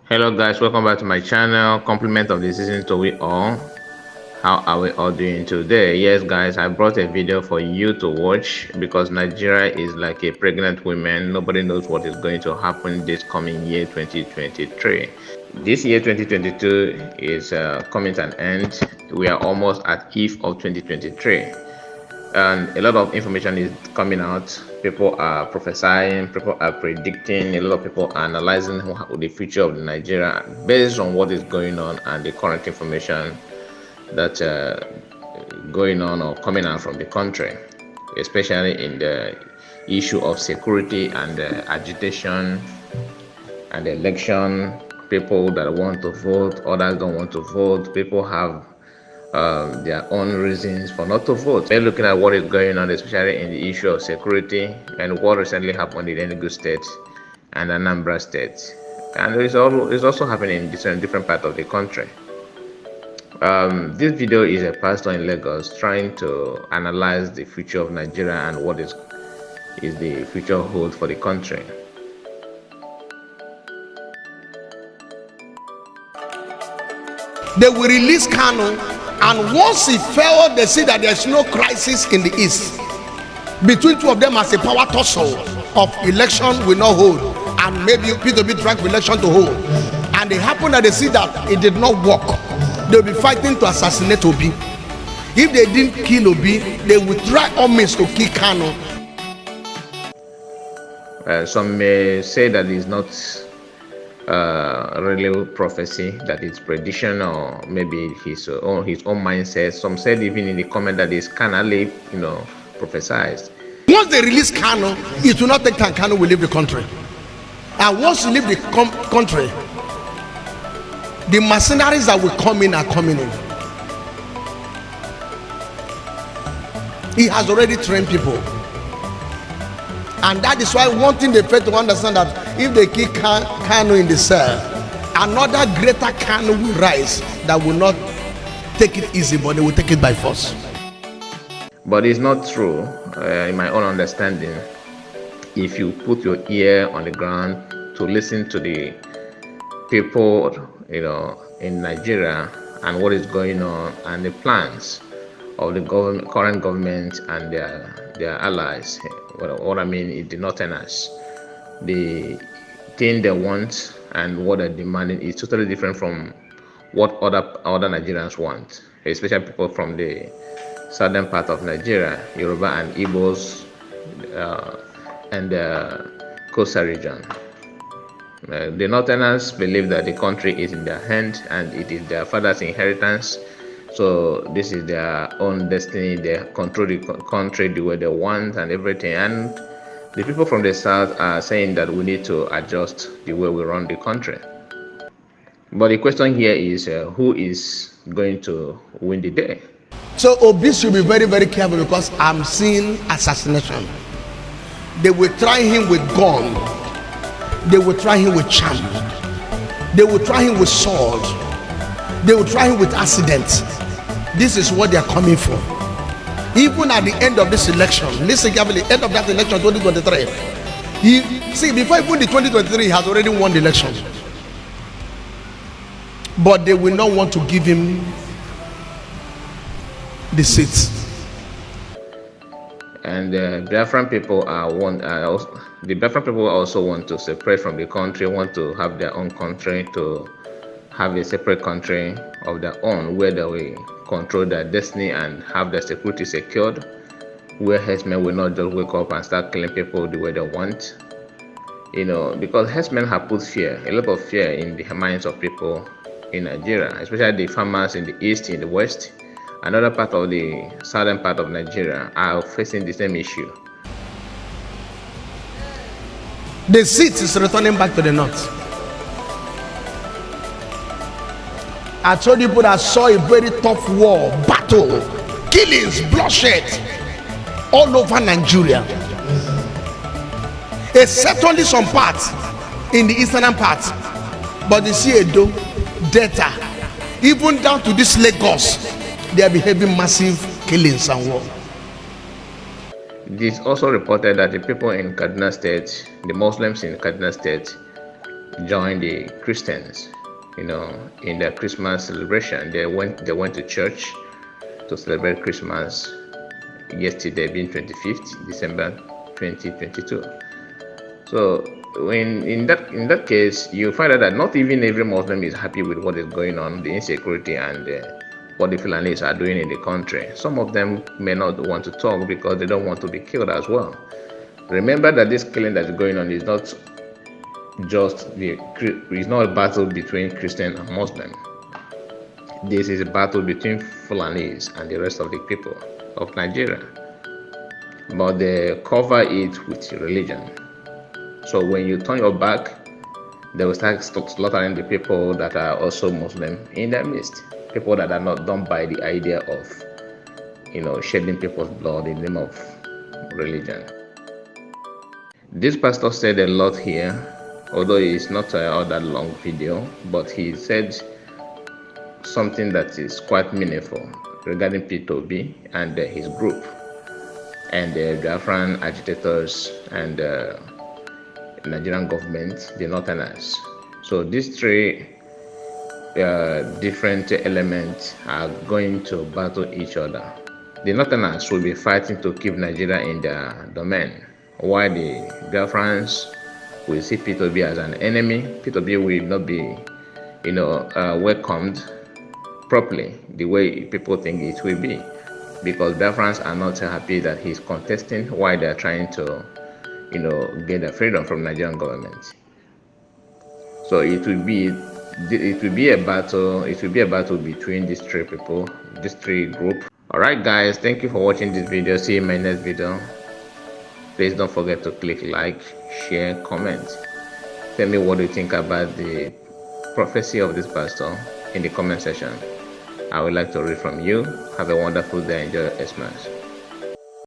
Hello guys, welcome back to my channel. Compliment of the season to we all. How are we all doing today? Yes guys, I brought a video for you to watch because Nigeria is like a pregnant woman. Nobody knows what is going to happen this coming year 2023. This year 2022 is coming to an end. We are almost at eve of 2023. And a lot of information is coming out. People are prophesying, people are predicting, a lot of people are analyzing the future of Nigeria based on what is going on and the current information that going on or coming out from the country, especially in the issue of security and agitation and election. People that want to vote, others don't want to vote. People have their own reasons for not to vote. We're looking at what is going on, especially in the issue of security and what recently happened in Enugu State and Anambra State. And it's also happening in different parts of the country. This video is a pastor in Lagos trying to analyze the future of Nigeria and what is the future hold for the country. They will release Kanu, and once he fell, they see that there's no crisis in the east. Between two of them as a power tussle of election will not hold, and maybe P2B track election to hold. And it happened that they see that it did not work. They'll be fighting to assassinate Obi. If they didn't kill Obi, they will try all means to kill Kanu. Some may say that it's not really prophecy, that it's prediction, or maybe his own mindset. Some said even in the comment that it's carnally, prophesized. Once they release Kanu, it will not take time. Kanu will leave the country, and once you leave the country, the mercenaries that will come in are coming in. He has already trained people, and that is why one thing they fail to understand, that if they kill Kanu in the cell, another greater Kanu will rise that will not take it easy, but they will take it by force. But it's not true, in my own understanding. If you put your ear on the ground to listen to the people, in Nigeria and what is going on and the plans of the current government and their allies, what I mean is the Northerners, the thing they want and what they're demanding is totally different from what other Nigerians want, especially people from the southern part of Nigeria, Yoruba and Igbos, and the coastal region. The Northerners believe that the country is in their hand and it is their father's inheritance. So this is their own destiny. They control the country the way they want and everything. And the people from the south are saying that we need to adjust the way we run the country. But the question here is who is going to win the day? So Obi should be very, very careful, because I'm seeing assassination. They will try him with gun. They will try him with charm. They will try him with sword. They will try him with accident. This is what they are coming for. Even at the end of this election, listen carefully, end of that election 2023, before even the 2023, he has already won the election. But they will not want to give him the seats. And the Biafran people also want to separate from the country, want to have their own country, to have a separate country of their own where they will control their destiny and have their security secured, where herdsmen will not just wake up and start killing people the way they want. Because herdsmen have put fear, a lot of fear in the minds of people in Nigeria, especially the farmers in the east, in the west. Another part of the southern part of Nigeria are facing the same issue. The seat is returning back to the north. I told you that saw a very tough war, battle, killings, bloodshed all over Nigeria. Except only some parts in the eastern part. But you see Edo, Delta, even down to this Lagos, they are behaving massive killings and war. It is also reported that the people in Kaduna State, the Muslims in Kaduna State, join the Christians, in their Christmas celebration. They went to church to celebrate Christmas yesterday, being 25th December 2022. So in that case, you find out that not even every Muslim is happy with what is going on, the insecurity and what the Fulanis are doing in the country. Some of them may not want to talk because they don't want to be killed as well. Remember that this killing that is going on is not it's not a battle between Christian and Muslim. This is a battle between Fulanis and the rest of the people of Nigeria. But they cover it with religion. So when you turn your back, they will start slaughtering the people that are also Muslim in their midst. People that are not done by the idea of, shedding people's blood in the name of religion. This pastor said a lot here, although it's not all that long video, but he said something that is quite meaningful regarding P2B and his group and the Biafran agitators and Nigerian government, the Northerners. So these three different elements are going to battle each other. The Northerners will be fighting to keep Nigeria in their domain, while the Biafrans will see P2B as an enemy. P2B will not be, welcomed properly the way people think it will be, because Biafrans are not happy that he's contesting while they're trying to, get their freedom from Nigerian government. So it will be a battle. It will be a battle between these three people, these three groups. All right, guys. Thank you for watching this video. See you in my next video. Please don't forget to click like, share, comment. Tell me what you think about the prophecy of this pastor in the comment section. I would like to read from you. Have a wonderful day. Enjoy your Xmas.